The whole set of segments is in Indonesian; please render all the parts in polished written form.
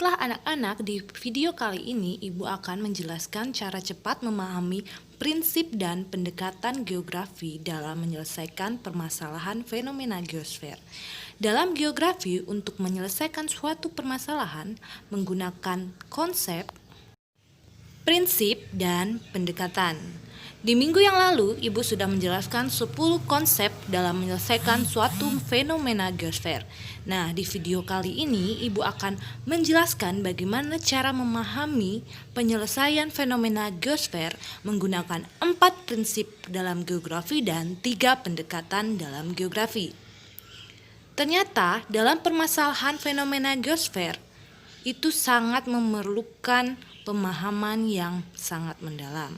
Baiklah anak-anak, di video kali ini Ibu akan menjelaskan cara cepat memahami prinsip dan pendekatan geografi dalam menyelesaikan permasalahan fenomena geosfer. Dalam geografi, untuk menyelesaikan suatu permasalahan menggunakan konsep, prinsip, dan pendekatan. Di minggu yang lalu, Ibu sudah menjelaskan 10 konsep dalam menyelesaikan suatu fenomena geosfer. Nah, di video kali ini, Ibu akan menjelaskan bagaimana cara memahami penyelesaian fenomena geosfer menggunakan 4 prinsip dalam geografi dan 3 pendekatan dalam geografi. Ternyata, dalam permasalahan fenomena geosfer, itu sangat memerlukan pemahaman yang sangat mendalam.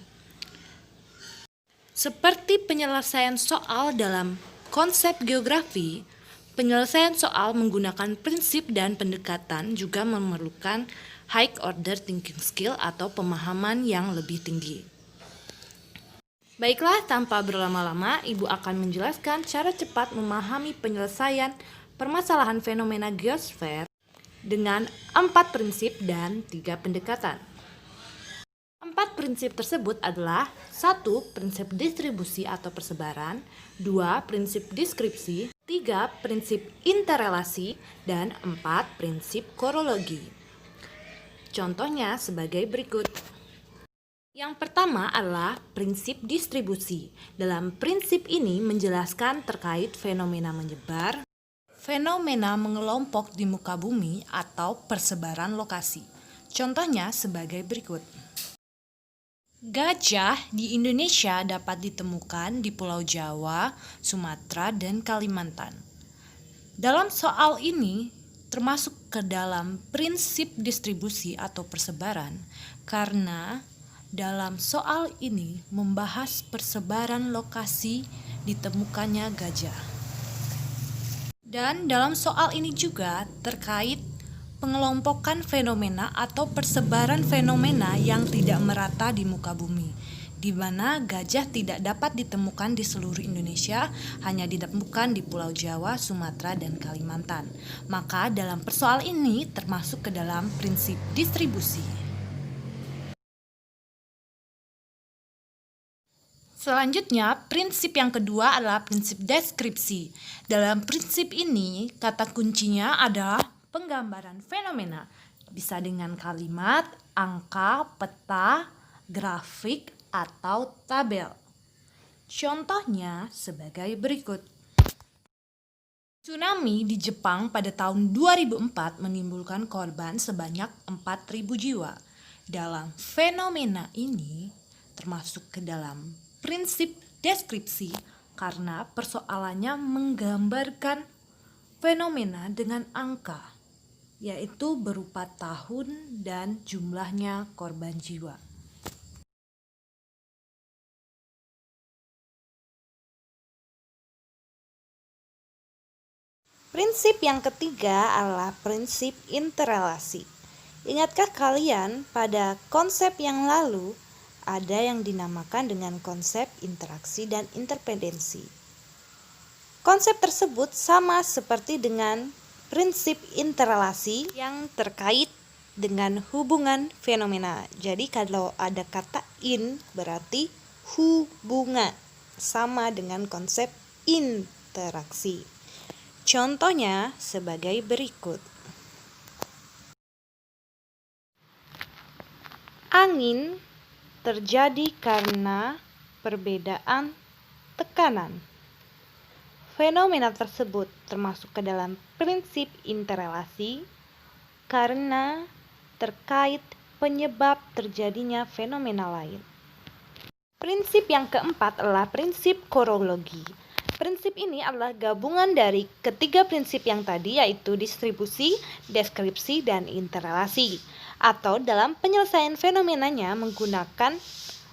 Seperti penyelesaian soal dalam konsep geografi, penyelesaian soal menggunakan prinsip dan pendekatan juga memerlukan high order thinking skill atau pemahaman yang lebih tinggi. Baiklah, tanpa berlama-lama, Ibu akan menjelaskan cara cepat memahami penyelesaian permasalahan fenomena geosfer dengan 4 prinsip dan 3 pendekatan. 4 prinsip tersebut adalah 1. Prinsip distribusi atau persebaran, 2. Prinsip deskripsi, 3. Prinsip interrelasi, dan 4. Prinsip korologi. Contohnya sebagai berikut. Yang pertama adalah prinsip distribusi. Dalam prinsip ini menjelaskan terkait fenomena menyebar, fenomena mengelompok di muka bumi, atau persebaran lokasi. Contohnya sebagai berikut. Gajah di Indonesia dapat ditemukan di Pulau Jawa, Sumatera, dan Kalimantan. Dalam soal ini termasuk ke dalam prinsip distribusi atau persebaran karena dalam soal ini membahas persebaran lokasi ditemukannya gajah. Dan dalam soal ini juga terkait pengelompokan fenomena atau persebaran fenomena yang tidak merata di muka bumi, di mana gajah tidak dapat ditemukan di seluruh Indonesia, hanya ditemukan di Pulau Jawa, Sumatera, dan Kalimantan. Maka dalam persoalan ini termasuk ke dalam prinsip distribusi. Selanjutnya, prinsip yang kedua adalah prinsip deskripsi. Dalam prinsip ini, kata kuncinya adalah penggambaran fenomena, bisa dengan kalimat, angka, peta, grafik, atau tabel. Contohnya sebagai berikut. Tsunami di Jepang pada tahun 2004 menimbulkan korban sebanyak 4.000 jiwa. Dalam fenomena ini termasuk ke dalam prinsip deskripsi karena persoalannya menggambarkan fenomena dengan angka, yaitu berupa tahun dan jumlahnya korban jiwa. Prinsip yang ketiga adalah prinsip interrelasi. Ingatkah kalian pada konsep yang lalu ada yang dinamakan dengan konsep interaksi dan interdependensi? Konsep tersebut sama seperti dengan prinsip interrelasi yang terkait dengan hubungan fenomena. Jadi kalau ada kata in berarti hubungan, sama dengan konsep interaksi. Contohnya sebagai berikut. Angin terjadi karena perbedaan tekanan. Fenomena tersebut termasuk ke dalam prinsip interrelasi karena terkait penyebab terjadinya fenomena lain. Prinsip yang keempat adalah prinsip korologi. Prinsip ini adalah gabungan dari ketiga prinsip yang tadi, yaitu distribusi, deskripsi, dan interrelasi. Atau dalam penyelesaian fenomenanya menggunakan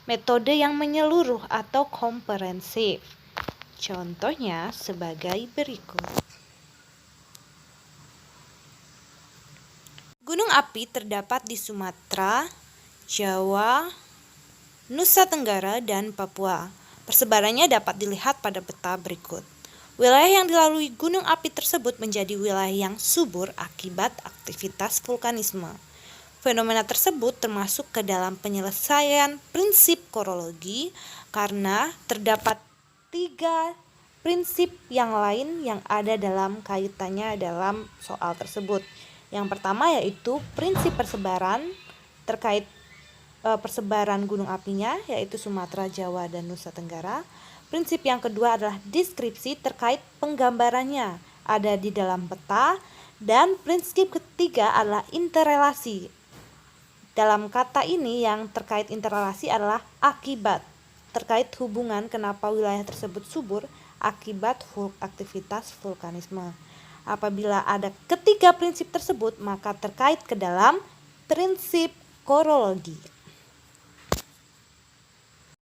metode yang menyeluruh atau komprehensif. Contohnya sebagai berikut. Gunung api terdapat di Sumatera, Jawa, Nusa Tenggara, dan Papua. Persebarannya dapat dilihat pada peta berikut. Wilayah yang dilalui gunung api tersebut menjadi wilayah yang subur akibat aktivitas vulkanisme. Fenomena tersebut termasuk ke dalam penyelesaian prinsip korologi karena terdapat 3 prinsip yang lain yang ada dalam kaitannya dalam soal tersebut. Yang pertama yaitu prinsip persebaran terkait persebaran gunung apinya, yaitu Sumatera, Jawa, dan Nusa Tenggara. Prinsip yang kedua adalah deskripsi terkait penggambarannya ada di dalam peta. Dan prinsip ketiga adalah interrelasi. Dalam kata ini yang terkait interrelasi adalah akibat, terkait hubungan kenapa wilayah tersebut subur akibat aktivitas vulkanisme. Apabila ada ketiga prinsip tersebut, maka terkait ke dalam prinsip korologi.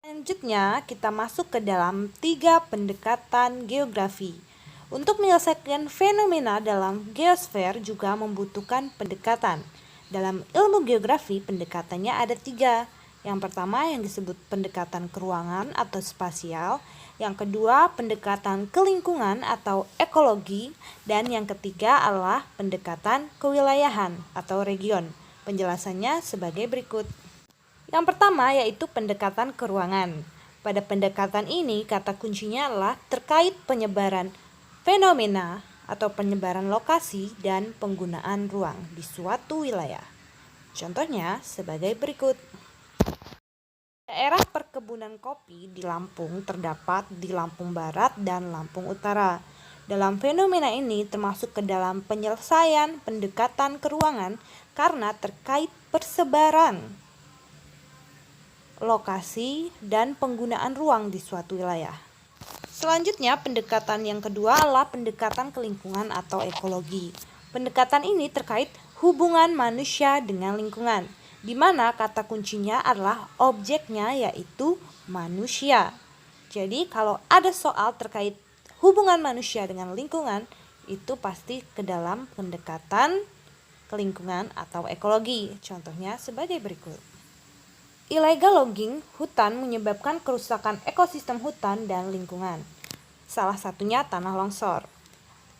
Selanjutnya kita masuk ke dalam 3 pendekatan geografi. Untuk menyelesaikan fenomena dalam geosfer juga membutuhkan pendekatan. Dalam ilmu geografi pendekatannya ada 3. Yang pertama yang disebut pendekatan keruangan atau spasial. Yang kedua pendekatan kelingkungan atau ekologi. Dan yang ketiga adalah pendekatan kewilayahan atau region. Penjelasannya sebagai berikut. Yang pertama yaitu pendekatan keruangan. Pada pendekatan ini kata kuncinya adalah terkait penyebaran fenomena atau penyebaran lokasi dan penggunaan ruang di suatu wilayah. Contohnya sebagai berikut. Daerah perkebunan kopi di Lampung terdapat di Lampung Barat dan Lampung Utara. Dalam fenomena ini termasuk ke dalam penyelesaian pendekatan keruangan karena terkait persebaran lokasi dan penggunaan ruang di suatu wilayah. Selanjutnya pendekatan yang kedua adalah pendekatan kelingkungan atau ekologi. Pendekatan ini terkait hubungan manusia dengan lingkungan, di mana kata kuncinya adalah objeknya yaitu manusia. Jadi kalau ada soal terkait hubungan manusia dengan lingkungan, itu pasti ke dalam pendekatan kelingkungan atau ekologi. Contohnya sebagai berikut. Illegal logging hutan menyebabkan kerusakan ekosistem hutan dan lingkungan. Salah satunya tanah longsor.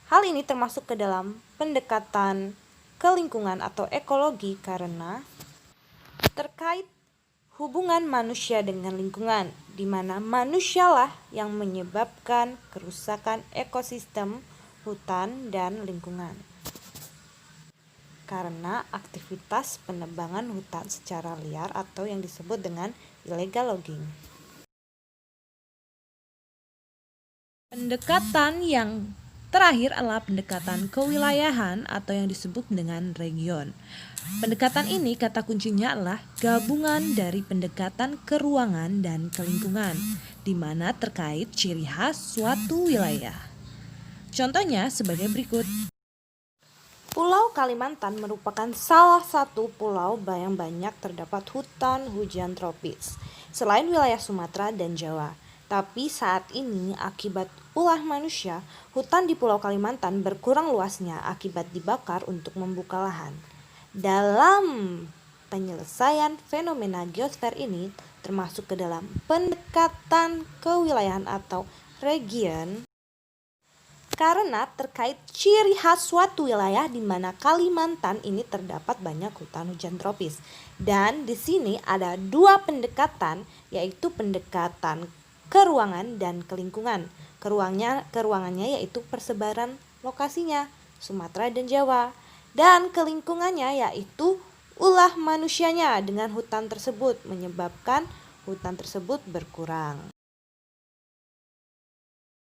Hal ini termasuk ke dalam pendekatan kelingkungan atau ekologi karena terkait hubungan manusia dengan lingkungan, di mana manusialah yang menyebabkan kerusakan ekosistem hutan dan lingkungan karena aktivitas penebangan hutan secara liar atau yang disebut dengan illegal logging. Pendekatan yang terakhir adalah pendekatan kewilayahan atau yang disebut dengan region. Pendekatan ini kata kuncinya adalah gabungan dari pendekatan keruangan dan kelingkungan, di mana terkait ciri khas suatu wilayah. Contohnya sebagai berikut. Pulau Kalimantan merupakan salah satu pulau yang banyak terdapat hutan hujan tropis, selain wilayah Sumatera dan Jawa. Tapi saat ini akibat ulah manusia, hutan di Pulau Kalimantan berkurang luasnya akibat dibakar untuk membuka lahan. Dalam penyelesaian fenomena geosfer ini termasuk ke dalam pendekatan kewilayahan atau region karena terkait ciri khas suatu wilayah di mana Kalimantan ini terdapat banyak hutan hujan tropis. Dan di sini ada 2 pendekatan yaitu pendekatan keruangan dan kelingkungan. Keruangannya yaitu persebaran lokasinya Sumatera dan Jawa. Dan kelingkungannya yaitu ulah manusianya dengan hutan tersebut menyebabkan hutan tersebut berkurang.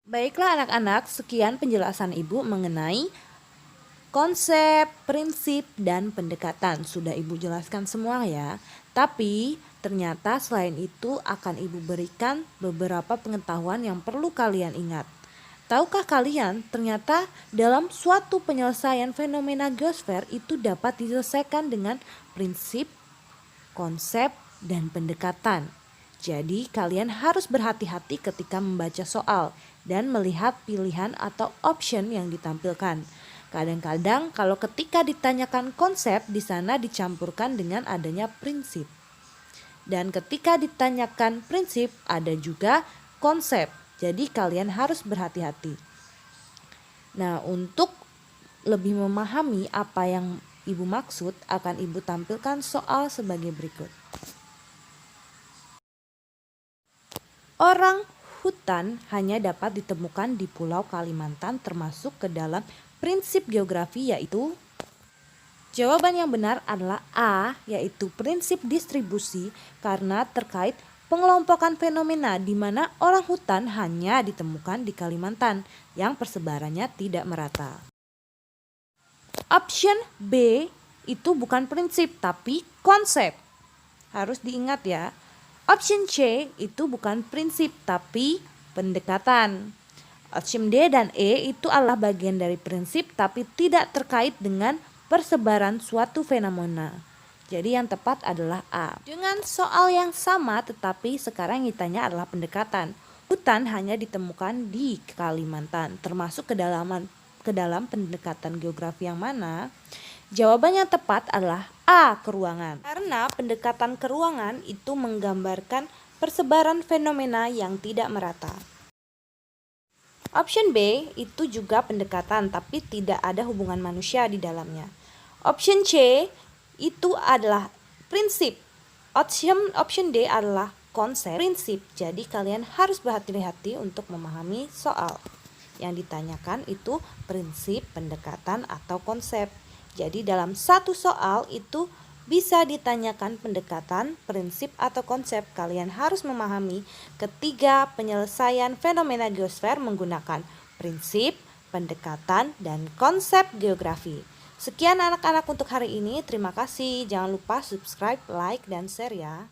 Baiklah anak-anak, sekian penjelasan Ibu mengenai konsep, prinsip, dan pendekatan. Sudah Ibu jelaskan semua ya. Tapi ternyata selain itu akan Ibu berikan beberapa pengetahuan yang perlu kalian ingat. Tahukah kalian ternyata dalam suatu penyelesaian fenomena geosfer itu dapat diselesaikan dengan prinsip, konsep, dan pendekatan. Jadi kalian harus berhati-hati ketika membaca soal dan melihat pilihan atau option yang ditampilkan. Kadang-kadang kalau ketika ditanyakan konsep di sana dicampurkan dengan adanya prinsip. Dan ketika ditanyakan prinsip ada juga konsep. Jadi kalian harus berhati-hati. Nah, untuk lebih memahami apa yang Ibu maksud, akan Ibu tampilkan soal sebagai berikut. Orang hutan hanya dapat ditemukan di Pulau Kalimantan termasuk ke dalam prinsip geografi yaitu. Jawaban yang benar adalah A, yaitu prinsip distribusi karena terkait pengelompokan fenomena di mana orang hutan hanya ditemukan di Kalimantan yang persebarannya tidak merata. Option B itu bukan prinsip tapi konsep. Harus diingat ya. Option C itu bukan prinsip tapi pendekatan. Option D dan E itu adalah bagian dari prinsip tapi tidak terkait dengan persebaran suatu fenomena. Jadi yang tepat adalah A. Dengan soal yang sama tetapi sekarang yang ditanya adalah pendekatan. Hutan hanya ditemukan di Kalimantan, termasuk ke dalam pendekatan geografi yang mana? Jawaban yang tepat adalah A, keruangan. Karena pendekatan keruangan itu menggambarkan persebaran fenomena yang tidak merata. Option B itu juga pendekatan tapi tidak ada hubungan manusia di dalamnya. Option C itu adalah prinsip. Option D adalah konsep prinsip. Jadi kalian harus berhati-hati untuk memahami soal. Yang ditanyakan itu prinsip, pendekatan, atau konsep. Jadi dalam satu soal itu bisa ditanyakan pendekatan, prinsip, atau konsep. Kalian harus memahami ketiga penyelesaian fenomena geosfer menggunakan prinsip, pendekatan, dan konsep geografi. Sekian anak-anak untuk hari ini. Terima kasih. Jangan lupa subscribe, like, dan share ya.